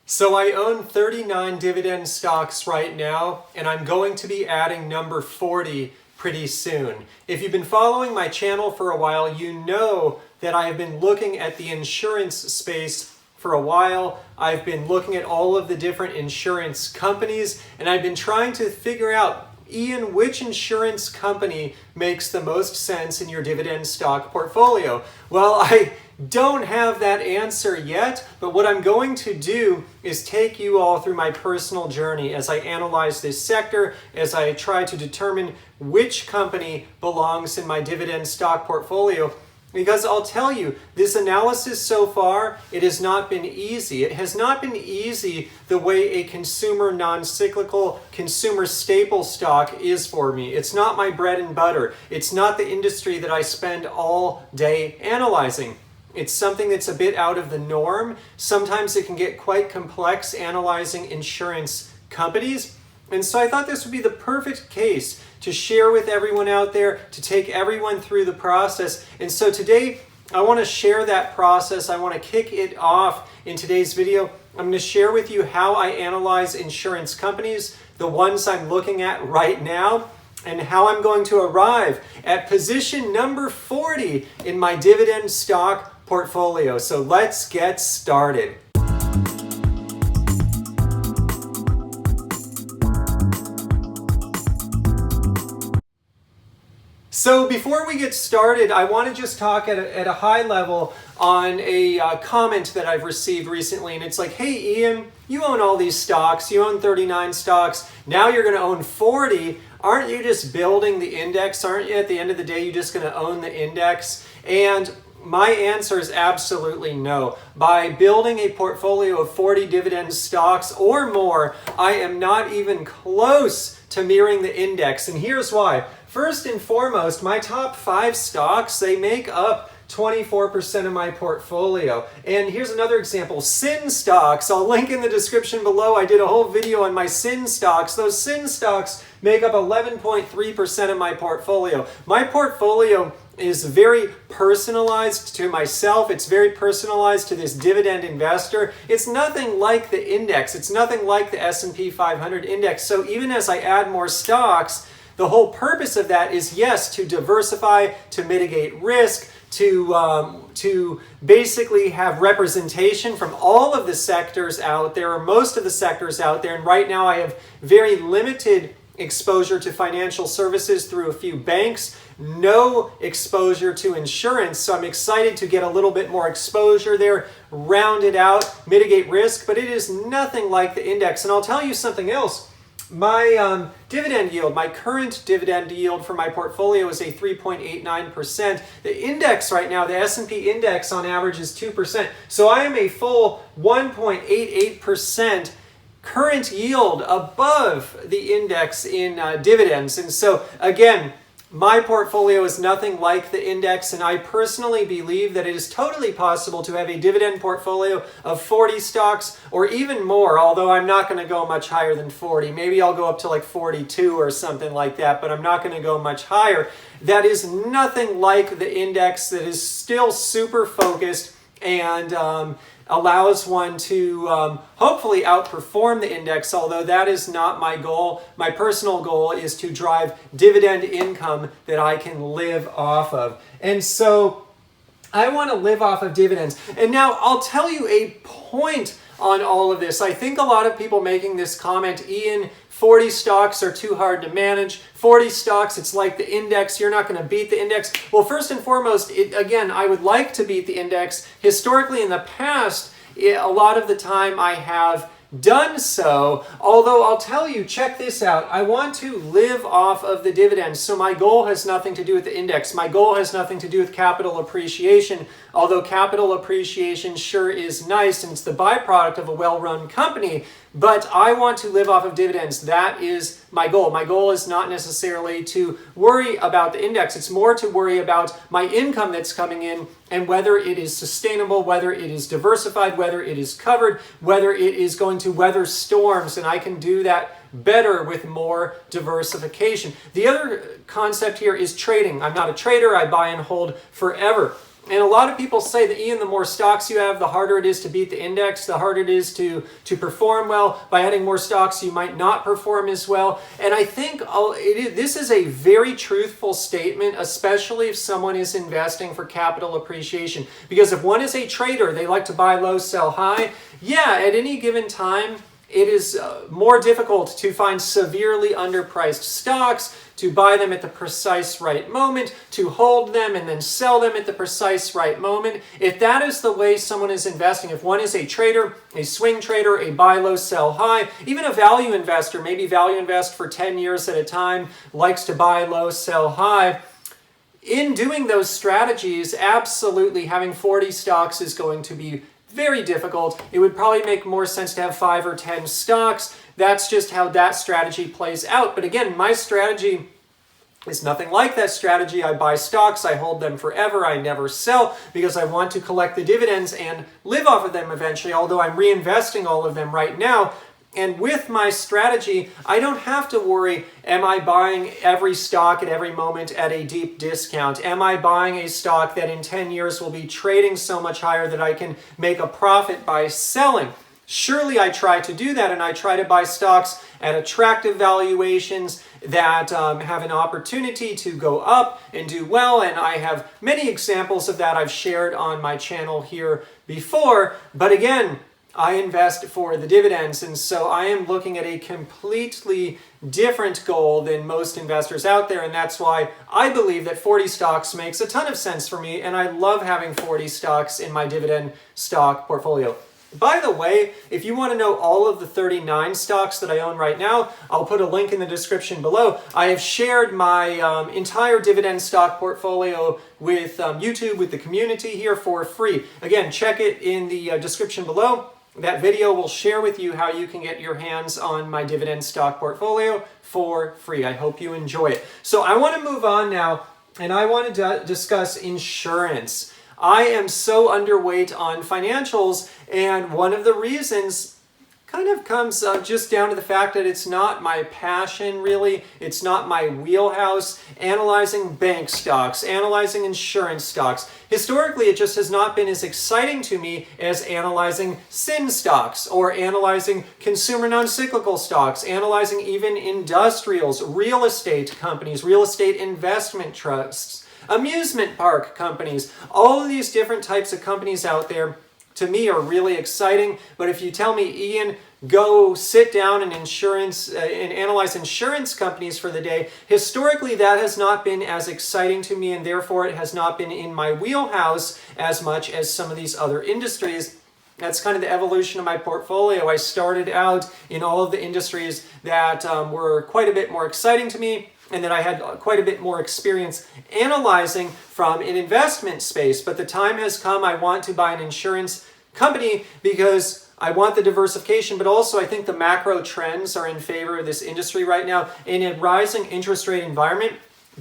So I own 39 dividend stocks right now, and I'm going to be adding number 40 pretty soon. If you've been following my channel for a while, you know that I have been looking at the insurance space for a while. I've been looking at all of the different insurance companies, and I've been trying to figure out, Ian, which insurance company makes the most sense in your dividend stock portfolio? Well, I don't have that answer yet, but what I'm going to do is take you all through my personal journey as I analyze this sector, as I try to determine which company belongs in my dividend stock portfolio. Because I'll tell you, this analysis so far, it has not been easy. It has not been easy the way a consumer non-cyclical, consumer staple stock is for me. It's not my bread and butter. It's not the industry that I spend all day analyzing. It's something that's a bit out of the norm. Sometimes it can get quite complex analyzing insurance companies. And so I thought this would be the perfect case to share with everyone out there, to take everyone through the process. And so today, I want to share that process. I want to kick it off in today's video. I'm going to share with you how I analyze insurance companies, the ones I'm looking at right now, and how I'm going to arrive at position number 40 in my dividend stock portfolio. So let's get started. So before we get started, I want to just talk at a high level on a comment that I've received recently. And it's like, hey, Ian, you own all these stocks. You own 39 stocks. Now you're going to own 40. Aren't you just building the index? Aren't you, at the end of the day, you're just going to own the index? And my answer is absolutely no. By building a portfolio of 40 dividend stocks or more, I am not even close to mirroring the index. And here's why. First and foremost, my top 5 stocks, they make up 24% of my portfolio. And here's another example, SIN stocks. I'll link in the description below. I did a whole video on my SIN stocks. Those SIN stocks make up 11.3% of my portfolio. My portfolio is very personalized to myself. It's very personalized to this dividend investor. It's nothing like the index. It's nothing like the S&P 500 index. So even as I add more stocks, the whole purpose of that is, yes, to diversify, to mitigate risk, to basically have representation from all of the sectors out there, or most of the sectors out there. And right now I have very limited exposure to financial services through a few banks, no exposure to insurance. So I'm excited to get a little bit more exposure there, round it out, mitigate risk, but it is nothing like the index. And I'll tell you something else. My dividend yield, my current dividend yield for my portfolio is a 3.89%. The index right now, the S&P index on average is 2%. So I am a full 1.88% current yield above the index in dividends. And so again, my portfolio is nothing like the index, and I personally believe that it is totally possible to have a dividend portfolio of 40 stocks or even more, although I'm not going to go much higher than 40. Maybe I'll go up to like 42 or something like that, but I'm not going to go much higher. That is nothing like the index, that is still super focused and allows one to hopefully outperform the index, although that is not my goal. My personal goal is to drive dividend income that I can live off of. And so I want to live off of dividends. And now I'll tell you a point on all of this. I think a lot of people making this comment, Ian, 40 stocks are too hard to manage. 40 stocks, it's like the index. You're not going to beat the index. Well, first and foremost, again, I would like to beat the index. Historically, in the past, a lot of the time I have done so, although I'll tell you, check this out. I want to live off of the dividends, so my goal has nothing to do with the index. My goal has nothing to do with capital appreciation, although capital appreciation sure is nice and it's the byproduct of a well-run company, but I want to live off of dividends. That is my goal. My goal is not necessarily to worry about the index. It's more to worry about my income that's coming in and whether it is sustainable, whether it is diversified, whether it is covered, whether it is going to weather storms, and I can do that better with more diversification. The other concept here is trading. I'm not a trader. I buy and hold forever. And a lot of people say that, Ian, the more stocks you have, the harder it is to beat the index, the harder it is to perform well. By adding more stocks, you might not perform as well. And I think this is a very truthful statement, especially if someone is investing for capital appreciation. Because if one is a trader, they like to buy low, sell high. Yeah, at any given time, it is more difficult to find severely underpriced stocks, to buy them at the precise right moment, to hold them and then sell them at the precise right moment. If that is the way someone is investing, if one is a trader, a swing trader, a buy low, sell high, even a value investor, maybe value invest for 10 years at a time, likes to buy low, sell high, in doing those strategies, absolutely having 40 stocks is going to be very difficult. It would probably make more sense to have 5 or 10 stocks. That's just how that strategy plays out. But again, my strategy is nothing like that strategy. I buy stocks, I hold them forever, I never sell because I want to collect the dividends and live off of them eventually, although I'm reinvesting all of them right now. And with my strategy, I don't have to worry, am I buying every stock at every moment at a deep discount? Am I buying a stock that in 10 years will be trading so much higher that I can make a profit by selling? Surely I try to do that, and I try to buy stocks at attractive valuations that have an opportunity to go up and do well, and I have many examples of that I've shared on my channel here before. But again, I invest for the dividends, and so I am looking at a completely different goal than most investors out there, and that's why I believe that 40 stocks makes a ton of sense for me, and I love having 40 stocks in my dividend stock portfolio. By the way, if you want to know all of the 39 stocks that I own right now, I'll put a link in the description below. I have shared my entire dividend stock portfolio with YouTube, with the community here for free. Again, check it in the description below. That video will share with you how you can get your hands on my dividend stock portfolio for free. I hope you enjoy it. So I want to move on now, and I want to discuss insurance. I am so underweight on financials, and one of the reasons kind of comes just down to the fact that it's not my passion, really. It's not my wheelhouse. Analyzing bank stocks, analyzing insurance stocks. Historically, it just has not been as exciting to me as analyzing sin stocks or analyzing consumer non-cyclical stocks, analyzing even industrials, real estate companies, real estate investment trusts, amusement park companies. All of these different types of companies out there, to me, are really exciting. But if you tell me, Ian, go sit down and analyze insurance companies for the day, historically that has not been as exciting to me, and therefore it has not been in my wheelhouse as much as some of these other industries. That's kind of the evolution of my portfolio. I started out in all of the industries that were quite a bit more exciting to me, and that I had quite a bit more experience analyzing from an investment space. But the time has come, I want to buy an insurance company because I want the diversification, but also I think the macro trends are in favor of this industry right now. In a rising interest rate environment,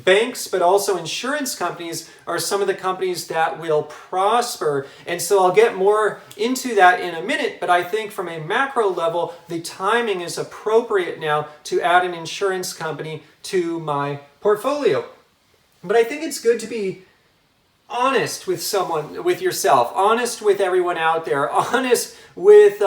banks, but also insurance companies are some of the companies that will prosper. And so I'll get more into that in a minute, but I think from a macro level, the timing is appropriate now to add an insurance company to my portfolio. But I think it's good to be honest with someone, with yourself, honest with everyone out there, honest with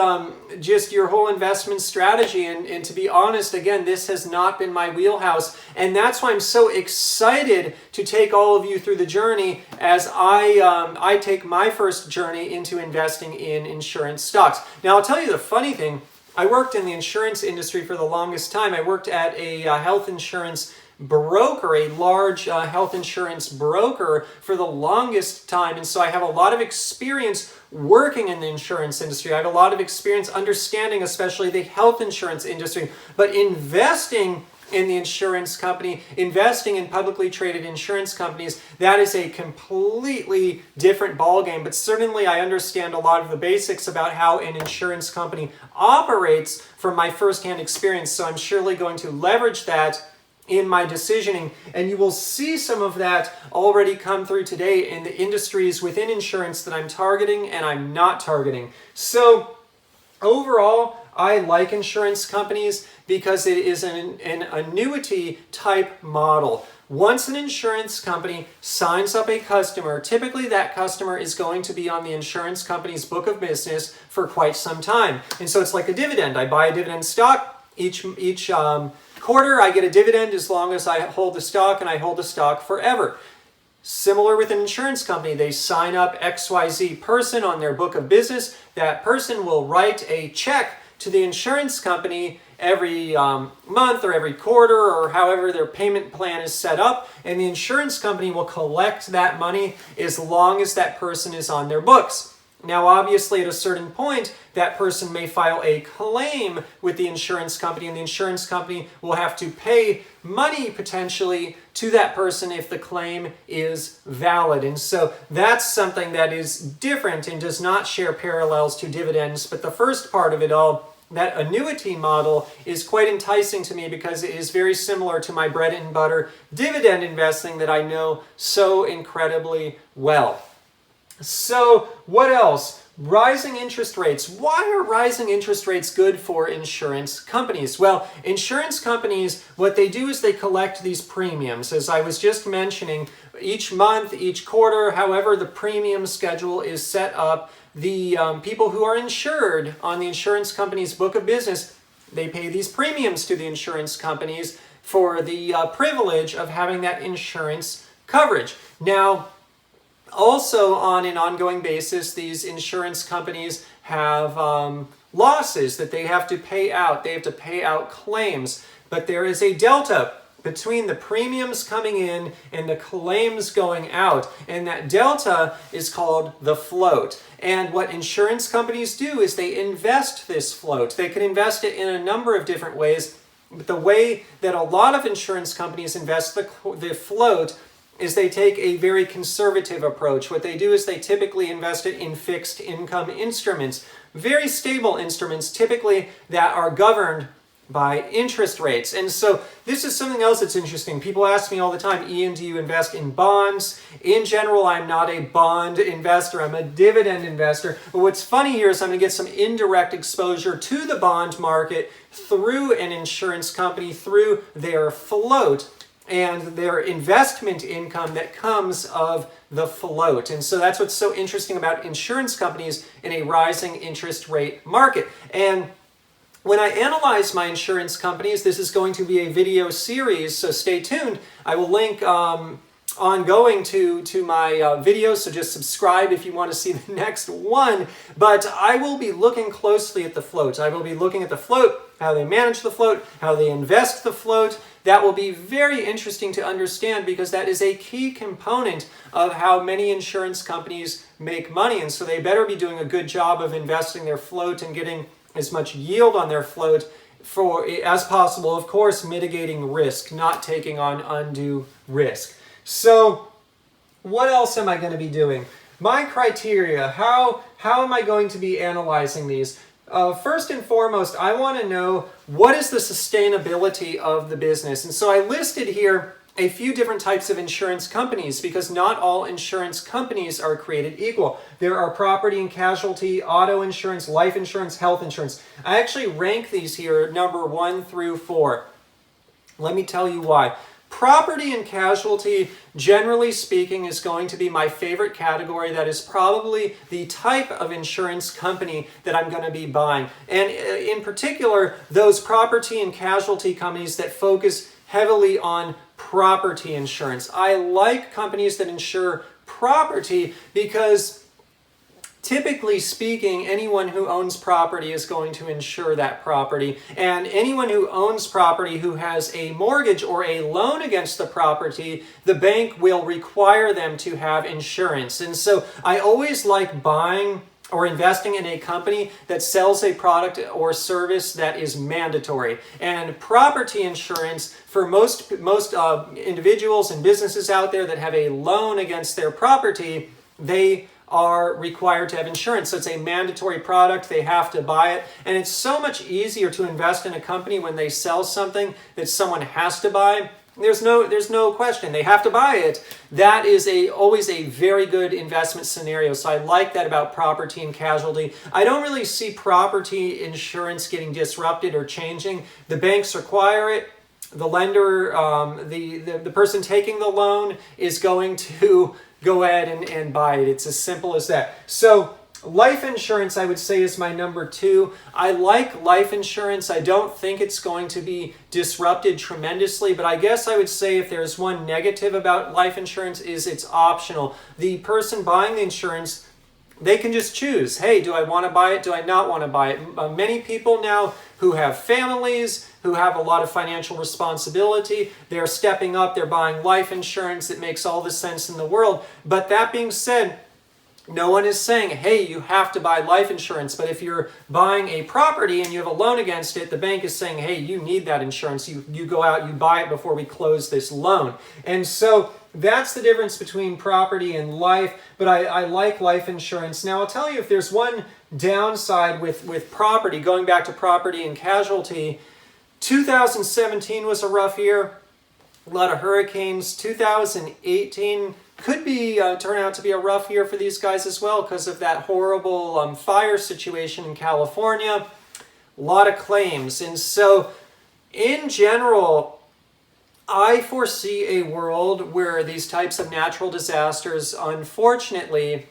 just your whole investment strategy. And to be honest, again, this has not been my wheelhouse. And that's why I'm so excited to take all of you through the journey as I take my first journey into investing in insurance stocks. Now, I'll tell you the funny thing. I worked in the insurance industry for the longest time. I worked at a health insurance broker, a large health insurance broker for the longest time. And so I have a lot of experience working in the insurance industry. I have a lot of experience understanding especially the health insurance industry. But investing in the insurance company, investing in publicly traded insurance companies, that is a completely different ballgame. But certainly I understand a lot of the basics about how an insurance company operates from my firsthand experience. So I'm surely going to leverage that in my decisioning, and you will see some of that already come through today in the industries within insurance that I'm targeting and I'm not targeting. So overall, I like insurance companies because it is an annuity type model. once an insurance company signs up a customer, typically that customer is going to be on the insurance company's book of business for quite some time. And so it's like a dividend. I buy a dividend stock. Each quarter I get a dividend as long as I hold the stock, and I hold the stock forever. Similar with an insurance company, they sign up XYZ person on their book of business. That person will write a check to the insurance company every month or every quarter, or however their payment plan is set up, and the insurance company will collect that money as long as that person is on their books. Now, obviously, at a certain point, that person may file a claim with the insurance company, and the insurance company will have to pay money potentially to that person if the claim is valid. And so that's something that is different and does not share parallels to dividends. But the first part of it all, that annuity model, is quite enticing to me because it is very similar to my bread and butter dividend investing that I know so incredibly well. So what else? Rising interest rates. Why are rising interest rates good for insurance companies? Well, insurance companies, what they do is they collect these premiums. As I was just mentioning, each month, each quarter, however the premium schedule is set up, the people who are insured on the insurance company's book of business, they pay these premiums to the insurance companies for the privilege of having that insurance coverage. Now, also on an ongoing basis, these insurance companies have losses that they have to pay out. They have to pay out claims, but there is a delta between the premiums coming in and the claims going out, and that delta is called the float. And what insurance companies do is they invest this float. They can invest it in a number of different ways, but the way that a lot of insurance companies invest the float is they take a very conservative approach. What they do is they typically invest it in fixed income instruments, very stable instruments, typically that are governed by interest rates. And so this is something else that's interesting. People ask me all the time, Ian, do you invest in bonds? In general, I'm not a bond investor. I'm a dividend investor. But what's funny here is I'm going to get some indirect exposure to the bond market through an insurance company, through their float and their investment income that comes of the float. And so that's what's so interesting about insurance companies in a rising interest rate market. And when I analyze my insurance companies, this is going to be a video series, so stay tuned. I will link ongoing to my videos, so just subscribe if you want to see the next one. But I will be looking closely at the float. I will be looking at the float, how they manage the float, how they invest the float. That will be very interesting to understand because that is a key component of how many insurance companies make money. And so they better be doing a good job of investing their float and getting as much yield on their float as possible. Of course, mitigating risk, not taking on undue risk. So what else am I going to be doing? My criteria, how am I going to be analyzing these? First and foremost, I want to know what is the sustainability of the business. And so I listed here a few different types of insurance companies because not all insurance companies are created equal. There are property and casualty, auto insurance, life insurance, health insurance. I actually rank these here number 1 through 4. Let me tell you why. Property and casualty, generally speaking, is going to be my favorite category. That is probably the type of insurance company that I'm going to be buying. And in particular, those property and casualty companies that focus heavily on property insurance. I like companies that insure property because typically speaking, anyone who owns property is going to insure that property. And anyone who owns property who has a mortgage or a loan against the property, the bank will require them to have insurance. And so I always like buying or investing in a company that sells a product or service that is mandatory. And property insurance, for most individuals and businesses out there that have a loan against their property, they are required to have insurance. So it's a mandatory product. They have to buy it. And it's so much easier to invest in a company when they sell something that someone has to buy. There's no question. They have to buy it. That is always a very good investment scenario. So I like that about property and casualty. I don't really see property insurance getting disrupted or changing. The banks require it. the lender, the person taking the loan is going to go ahead and buy it. It's as simple as that. So life insurance, I would say, is my number 2. I like life insurance. I don't think it's going to be disrupted tremendously, but I guess I would say if there's one negative about life insurance is it's optional. The person buying the insurance, they can just choose, hey, do I want to buy it? Do I not want to buy it? Many people now who have families, who have a lot of financial responsibility, they're stepping up, they're buying life insurance. It makes all the sense in the world. But that being said, no one is saying, hey, you have to buy life insurance. But if you're buying a property and you have a loan against it, the bank is saying, hey, you need that insurance. You go out, you buy it before we close this loan. And so that's the difference between property and life. But I like life insurance. Now, I'll tell you, if there's one downside with property, going back to property and casualty, 2017 was a rough year. A lot of hurricanes. 2018 could be turn out to be a rough year for these guys as well because of that horrible fire situation in California. A lot of claims. And so, in general, I foresee a world where these types of natural disasters, unfortunately,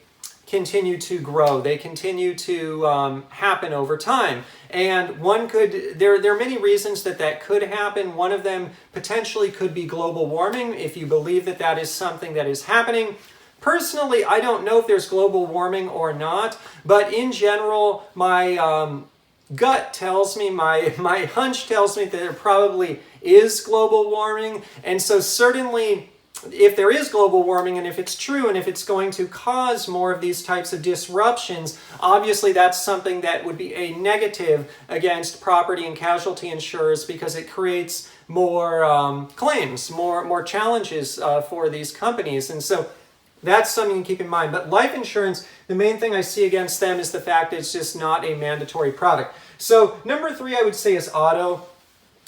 continue to grow. They continue to happen over time. And there are many reasons that could happen. One of them potentially could be global warming, if you believe that is something that is happening. Personally, I don't know if there's global warming or not, but in general, my gut tells me, my hunch tells me that there probably is global warming. And so certainly, if there is global warming, and if it's true, and if it's going to cause more of these types of disruptions, obviously that's something that would be a negative against property and casualty insurers because it creates more claims, more challenges for these companies. And so that's something to keep in mind. But life insurance, the main thing I see against them is the fact that it's just not a mandatory product. So number 3, I would say, is auto.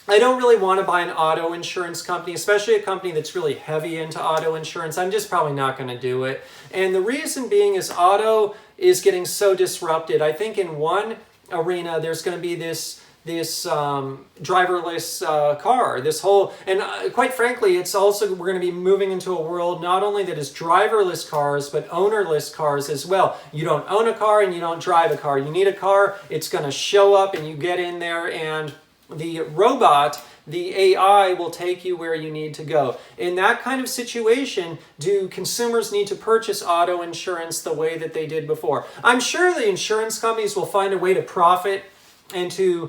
I don't really want to buy an auto insurance company, especially a company that's really heavy into auto insurance. I'm just probably not going to do it. And the reason being is auto is getting so disrupted. I think in one arena, there's going to be this driverless car, and quite frankly, it's also, we're going to be moving into a world not only that is driverless cars, but ownerless cars as well. You don't own a car and you don't drive a car. You need a car, it's going to show up and you get in there and the robot, the AI, will take you where you need to go. In that kind of situation, do consumers need to purchase auto insurance the way that they did before? I'm sure the insurance companies will find a way to profit and to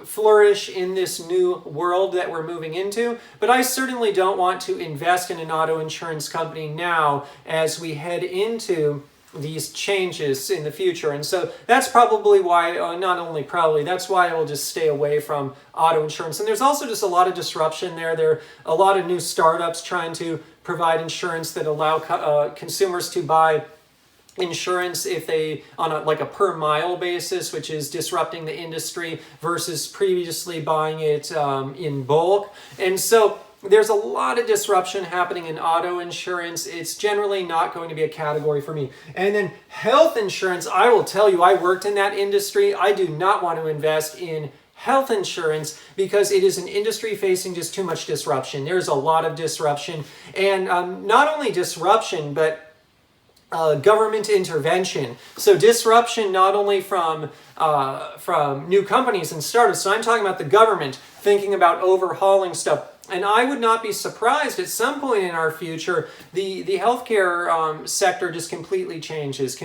flourish in this new world that we're moving into, but I certainly don't want to invest in an auto insurance company now as we head into these changes in the future. And so that's probably why, not only probably, that's why I will just stay away from auto insurance. And there's also just a lot of disruption there. There are a lot of new startups trying to provide insurance that allow consumers to buy insurance if they on a per mile basis, which is disrupting the industry versus previously buying it in bulk. And so there's a lot of disruption happening in auto insurance. It's generally not going to be a category for me. And then health insurance, I will tell you, I worked in that industry. I do not want to invest in health insurance because it is an industry facing just too much disruption. There's a lot of disruption, and not only disruption, but government intervention. So disruption not only from new companies and startups. So I'm talking about the government thinking about overhauling stuff. And I would not be surprised at some point in our future, the healthcare sector just completely changes.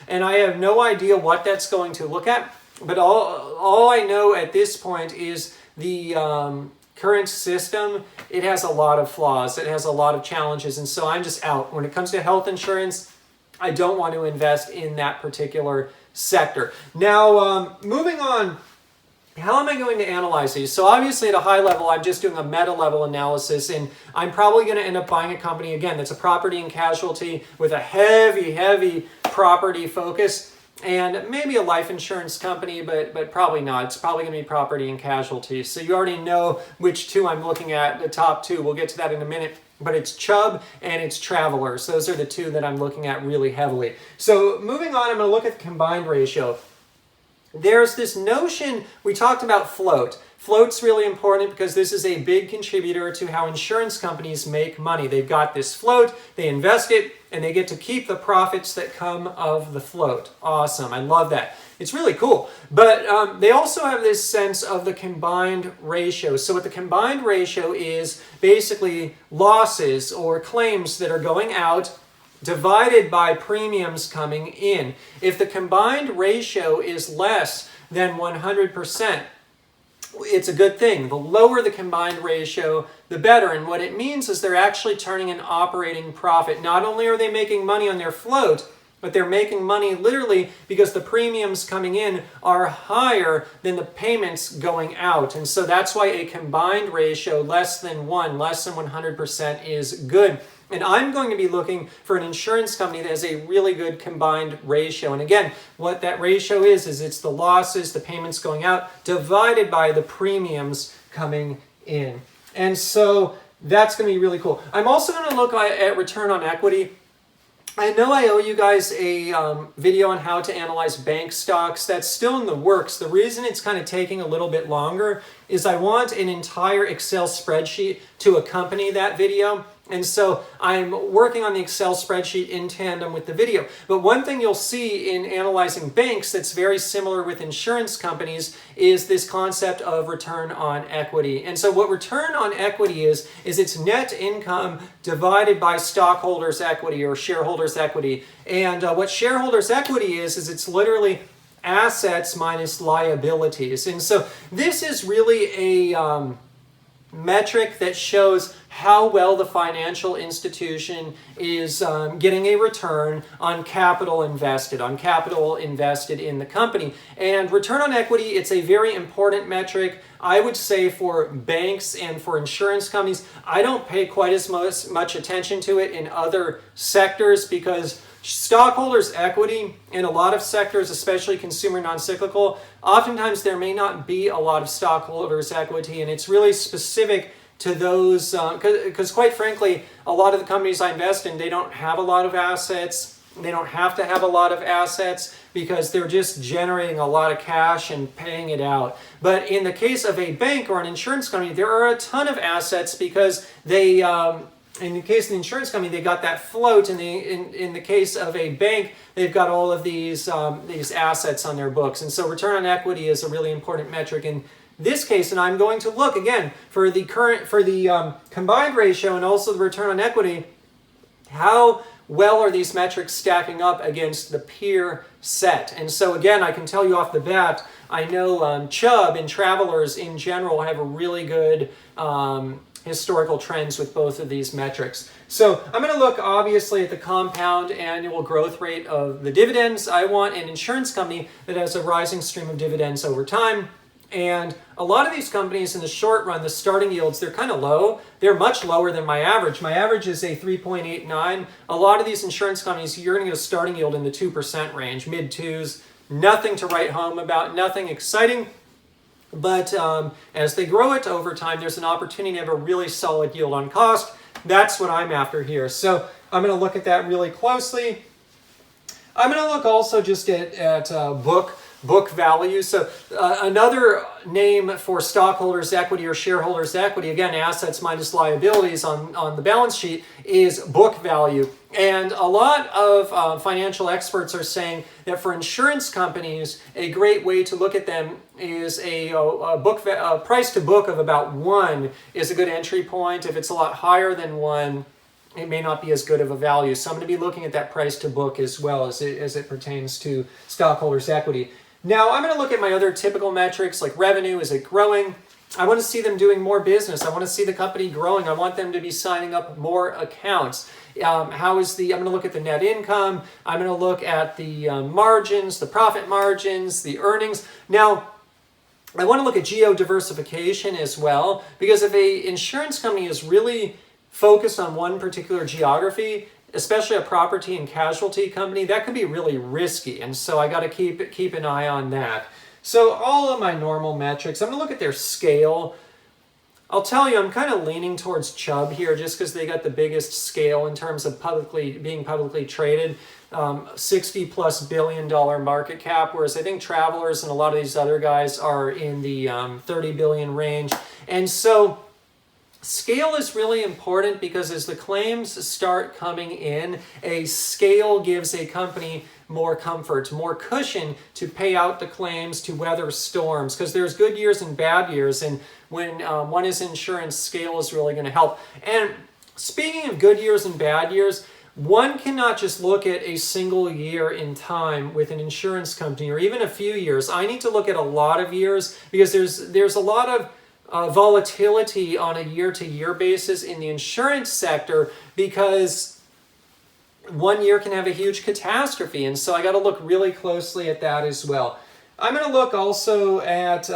And I have no idea what that's going to look at. But all I know at this point is the current system, it has a lot of flaws. It has a lot of challenges. And so I'm just out. When it comes to health insurance, I don't want to invest in that particular sector. Now, moving on. How am I going to analyze these? So obviously at a high level, I'm just doing a meta level analysis, and I'm probably going to end up buying a company, again, that's a property and casualty with a heavy property focus, and maybe a life insurance company, but probably not. It's probably going to be property and casualty. So you already know which two I'm looking at, the top two. We'll get to that in a minute. But it's Chubb and it's Travelers. Those are the two that I'm looking at really heavily. So moving on, I'm going to look at the combined ratio. there's this notion, we talked about float. Float's really important because this is a big contributor to how insurance companies make money. They've got this float, they invest it, and they get to keep the profits that come of the float. Awesome, I love that. It's really cool. But they also have this sense of the combined ratio. So what the combined ratio is basically losses or claims that are going out divided by premiums coming in. If the combined ratio is less than 100%, it's a good thing. The lower the combined ratio, the better. And what it means is they're actually turning an operating profit. Not only are they making money on their float, but they're making money literally because the premiums coming in are higher than the payments going out. And so that's why a combined ratio less than 100% is good. And I'm going to be looking for an insurance company that has a really good combined ratio. And again, what that ratio is it's the losses, the payments going out, divided by the premiums coming in. And so that's going to be really cool. I'm also going to look at return on equity. I know I owe you guys a video on how to analyze bank stocks. That's still in the works. The reason it's kind of taking a little bit longer is I want an entire Excel spreadsheet to accompany that video. And so I'm working on the Excel spreadsheet in tandem with the video. But one thing you'll see in analyzing banks that's very similar with insurance companies is this concept of return on equity. And so what return on equity is it's net income divided by stockholders' equity or shareholders' equity. And what shareholders' equity is it's literally assets minus liabilities. And so this is really a metric that shows how well the financial institution is getting a return on capital invested in the company. And return on equity, it's a very important metric. I would say for banks and for insurance companies, I don't pay quite as much attention to it in other sectors because stockholders' equity in a lot of sectors, especially consumer non-cyclical, oftentimes there may not be a lot of stockholders' equity, and it's really specific to those, because quite frankly, a lot of the companies I invest in, they don't have a lot of assets. They don't have to have a lot of assets because they're just generating a lot of cash and paying it out. But in the case of a bank or an insurance company, there are a ton of assets because they, in the case of the insurance company, they got that float. In the case of a bank, they've got all of these assets on their books. And so return on equity is a really important metric in this case. And I'm going to look again for the combined ratio and also the return on equity. How well are these metrics stacking up against the peer set? And so again, I can tell you off the bat, I know Chubb and Travelers in general have a really good historical trends with both of these metrics. So I'm going to look obviously at the compound annual growth rate of the dividends. I want an insurance company that has a rising stream of dividends over time. And a lot of these companies in the short run, the starting yields, they're kind of low. They're much lower than my average. My average is a 3.89. A lot of these insurance companies, you're going to get a starting yield in the 2% range, mid twos. Nothing to write home about, nothing exciting. But as they grow it over time, there's an opportunity to have a really solid yield on cost. That's what I'm after here. So I'm going to look at that really closely. I'm going to look also just at book value. So another name for stockholders' equity or shareholders' equity, again, assets minus liabilities on the balance sheet, is book value. And a lot of financial experts are saying that for insurance companies, a great way to look at them is a price to book of about 1 is a good entry point. If it's a lot higher than 1, it may not be as good of a value. So I'm going to be looking at that price to book as well as it pertains to stockholders' equity. Now, I'm going to look at my other typical metrics like revenue. Is it growing? I want to see them doing more business. I want to see the company growing. I want them to be signing up more accounts. I'm going to look at the net income. I'm going to look at the margins, the profit margins, the earnings. Now, I want to look at geo-diversification as well, because if an insurance company is really focused on one particular geography, especially a property and casualty company, that could be really risky. And so I got to keep an eye on that. So all of my normal metrics, I'm going to look at their scale. I'll tell you, I'm kind of leaning towards Chubb here just because they got the biggest scale in terms of being publicly traded. 60 plus billion-dollar market cap, whereas I think Travelers and a lot of these other guys are in the 30 billion range. And so scale is really important because as the claims start coming in, a scale gives a company more comfort, more cushion to pay out the claims, to weather storms, because there's good years and bad years, and when one is insurance, scale is really going to help. And speaking of good years and bad years, one cannot just look at a single year in time with an insurance company, or even a few years. I need to look at a lot of years because there's a lot of volatility on a year-to-year basis in the insurance sector because one year can have a huge catastrophe, and so I got to look really closely at that as well. I'm going to look also at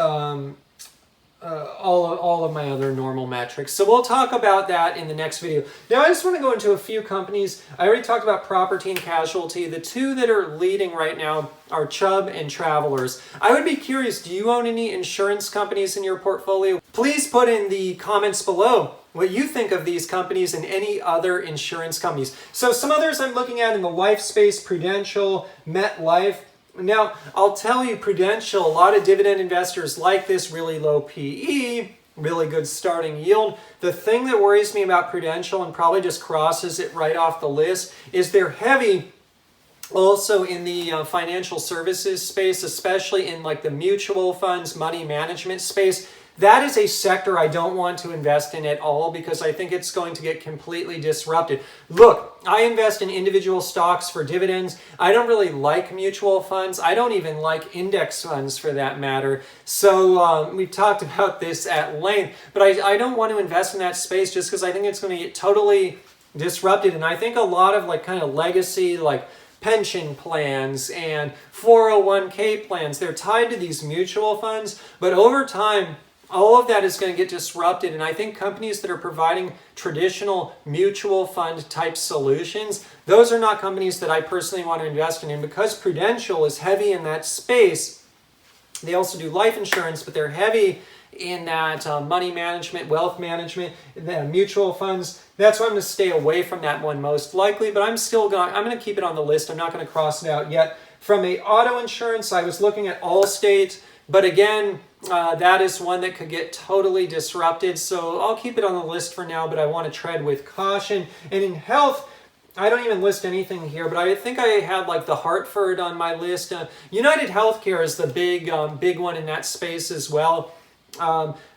all of my other normal metrics. So we'll talk about that in the next video. Now I just want to go into a few companies. I already talked about property and casualty. The two that are leading right now are Chubb and Travelers. I would be curious, do you own any insurance companies in your portfolio? Please put in the comments below what you think of these companies and any other insurance companies. So some others I'm looking at in the life space: Prudential, MetLife. Now, I'll tell you, Prudential, a lot of dividend investors like this, really low PE, really good starting yield. The thing that worries me about Prudential, and probably just crosses it right off the list, is they're heavy also in the financial services space, especially in like the mutual funds, money management space. That is a sector I don't want to invest in at all because I think it's going to get completely disrupted. Look, I invest in individual stocks for dividends. I don't really like mutual funds. I don't even like index funds for that matter. So we've talked about this at length, but I don't want to invest in that space just because I think it's going to get totally disrupted. And I think a lot of like kind of legacy, like pension plans and 401k plans, they're tied to these mutual funds, but over time, all of that is going to get disrupted, and I think companies that are providing traditional mutual fund type solutions, those are not companies that I personally want to invest in. And because Prudential is heavy in that space, they also do life insurance, but they're heavy in that money management, wealth management, mutual funds. That's why I'm going to stay away from that one most likely, but I'm going to keep it on the list. I'm not going to cross it out yet. From a auto insurance, I was looking at Allstate, but again, that is one that could get totally disrupted. So I'll keep it on the list for now, but I want to tread with caution. And in health, I don't even list anything here, but I think I had like the Hartford on my list. United Healthcare is the big one in that space as well.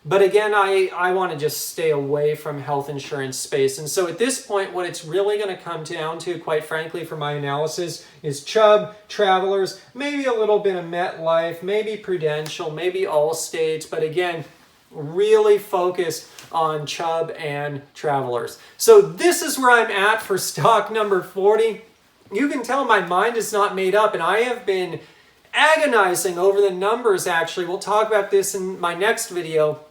But again, I want to just stay away from health insurance space. And so at this point, what it's really going to come down to, quite frankly, for my analysis, is Chubb, Travelers, maybe a little bit of MetLife, maybe Prudential, maybe Allstate. But again, really focused on Chubb and Travelers. So this is where I'm at for stock number 40. You can tell my mind is not made up, and I have been agonizing over the numbers. Actually, we'll talk about this in my next video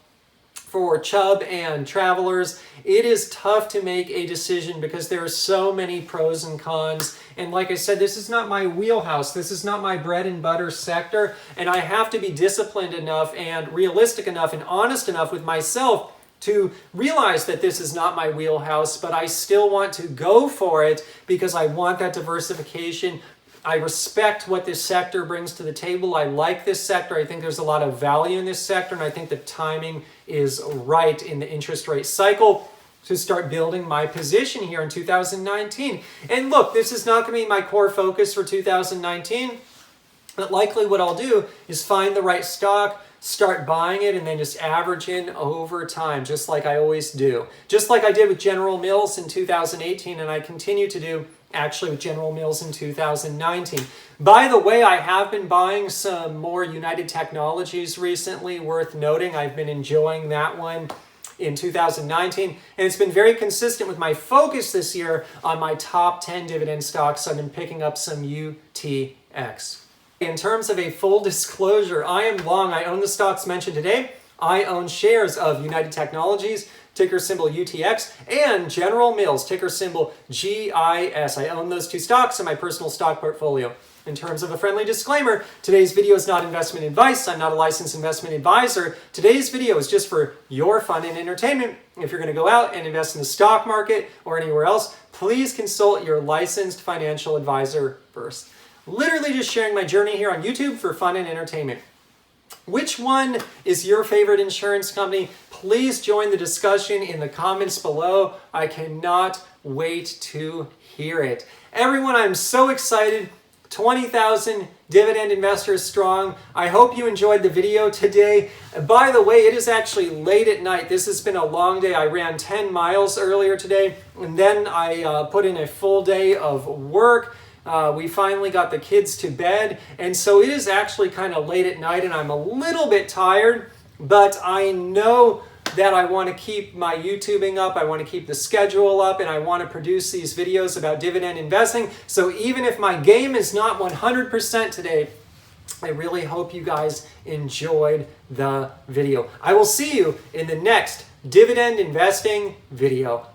for Chubb and Travelers. It is tough to make a decision because there are so many pros and cons. And like I said, this is not my wheelhouse. This is not my bread and butter sector. And I have to be disciplined enough and realistic enough and honest enough with myself to realize that this is not my wheelhouse, but I still want to go for it because I want that diversification. I respect what this sector brings to the table. I like this sector. I think there's a lot of value in this sector, and I think the timing is right in the interest rate cycle to start building my position here in 2019. And look, this is not going to be my core focus for 2019, but likely what I'll do is find the right stock, start buying it, and then just average in over time, just like I always do. Just like I did with General Mills in 2018, and I continue to do actually with General Mills in 2019. By the way, I have been buying some more United Technologies recently, worth noting. I've been enjoying that one in 2019, and it's been very consistent with my focus this year on my top 10 dividend stocks. I've been picking up some UTX. In terms of a full disclosure, I am long. I own the stocks mentioned today. I own shares of United Technologies, ticker symbol UTX, and General Mills, ticker symbol GIS. I own those two stocks in my personal stock portfolio. In terms of a friendly disclaimer, today's video is not investment advice. I'm not a licensed investment advisor. Today's video is just for your fun and entertainment. If you're going to go out and invest in the stock market or anywhere else, please consult your licensed financial advisor first. Literally just sharing my journey here on YouTube for fun and entertainment. Which one is your favorite insurance company? Please join the discussion in the comments below. I cannot wait to hear it. Everyone, I'm so excited. 20,000 Dividend investors strong. I hope you enjoyed the video today. By the way, it is actually late at night. This has been a long day. I ran 10 miles earlier today, and then I put in a full day of work. We finally got the kids to bed, and so it is actually kind of late at night, and I'm a little bit tired, but I know that I want to keep my YouTubing up, I want to keep the schedule up, and I want to produce these videos about dividend investing. So even if my game is not 100% today, I really hope you guys enjoyed the video. I will see you in the next dividend investing video.